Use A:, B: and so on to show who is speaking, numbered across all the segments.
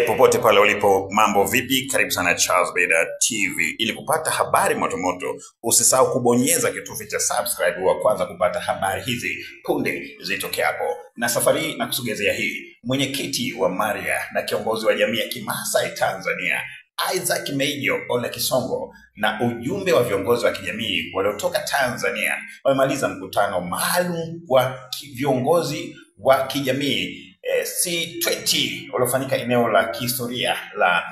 A: Popote pale ulipo, mambo vipi? Karibu sana Charles Beda TV. Ili kupata habari motomoto, usisahau kubonyeza kitufe cha subscribe wa kwanza kupata habari hizi punde zitokeapo. Na safari hii nakusogezea hii. Mwenyekiti wa Maria na kiongozi wa jamii ya Kimaasai Tanzania, Isaac Meijo Ole Kisongo, na ujumbe wa viongozi wa kijamii waliotoka Tanzania wamemaliza mkutano maalum wa viongozi wa kijamii C20 uliofanyika eneo la kihistoria la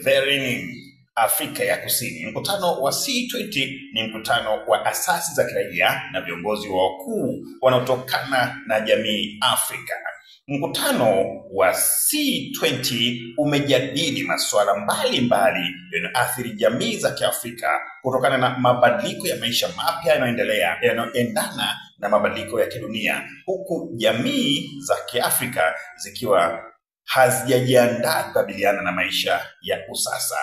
A: Vernon, Afrika ya Kusini. Mkutano wa C20 ni mkutano wa asasi za kiraia na viongozi wakuu wanaotokana na jamii Afrika. Mkutano wa C20 umejadili masuala mbalimbali yanayoathiri jamii za Kiafrika kutokana na mabadiliko ya maisha mapya yanayoendana na mabadiliko ya kidunia, huku jamii za Kiafrika zikiwa hazijajiandaa kukabiliana na maisha ya usasa.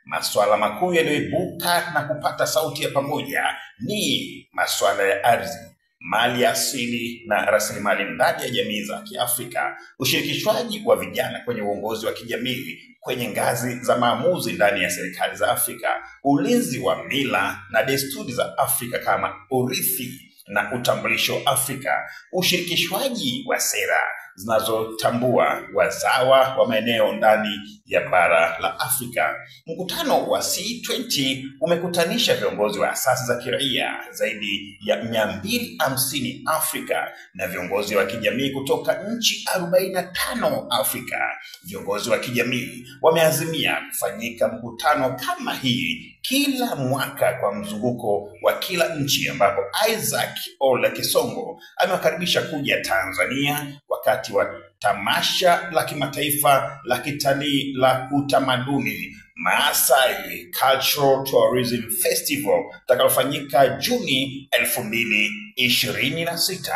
A: Masuala makuu yaliyoibuka na kupata sauti ya pamoja ni masuala ya ardhi, mali asili na rasilimali ndani ya jamii za Kiafrika, ushirikishwaji wa vijana kwenye uongozi wa kijamii kwenye ngazi za maamuzi ndani ya serikali za Afrika, ulinzi wa mila na desturi za Afrika kama urithi na utambulisho Afrika, ushirikishwaji wa sera zinazotambua wazawa wa maeneo ndani ya bara la Afrika. Mkutano wa C20 umekutanisha viongozi wa asasi za kiraia zaidi ya 250 Afrika na viongozi wa kijamii kutoka nchi 45 Afrika. Viongozi wa kijamii wameazimia kufanyika mkutano kama hii kila mwaka kwa mzunguko wa kila nchi, ambapo Isaac Ole Kisongo amewakaribisha kuja Tanzania wakati wa tamasha la kimataifa la kitalii la utamaduni Maasai Cultural Tourism Festival takalofanyika Juni 2026.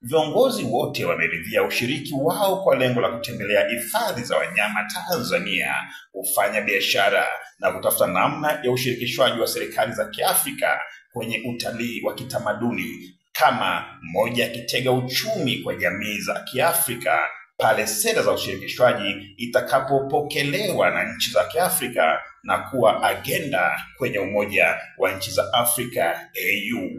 A: Viongozi wote wameridhia ushiriki wao kwa lengo la kutembelea hifadhi za wanyama Tanzania, kufanya biashara na kutafuta namna ya ushirikishwaji wa serikali za Kiafrika kwenye utalii wa kitamaduni kama moja ya kitega uchumi kwa jamii za Kiafrika pale sera za ushirikishwaji itakapopokelewa na nchi za Kiafrika na kuwa agenda kwenye Umoja wa Nchi za Afrika AU.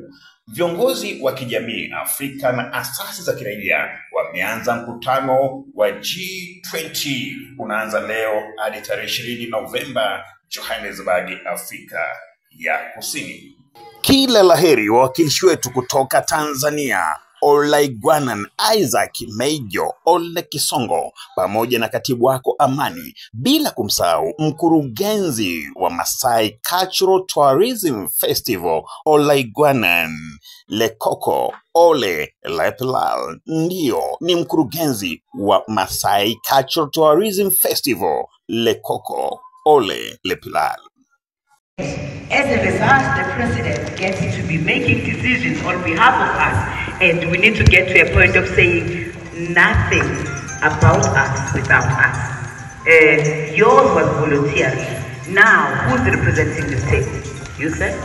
A: Viongozi wa kijamii Afrika na asasi za kiraia wameanza mkutano wa G20 unaanza leo hadi tarehe 20 Novemba Johannesburg, Afrika ya Kusini. Kila laheri wawakilishi wetu kutoka Tanzania, Olaiguanan Isaac Meijo Ole Kisongo pamoja na katibu wako Amani, bila kumsahau mkurugenzi wa Maasai Cultural Tourism Festival Olaiguanan Lekoko Ole Lepilal, ndio ni mkurugenzi wa Maasai Cultural Tourism Festival Lekoko Ole Lepilal.
B: As a result, the president gets to be making decisions on behalf of us, and we need to get to a point of saying nothing about us without us. Yours was voluntary. Now, who's representing the state? You said?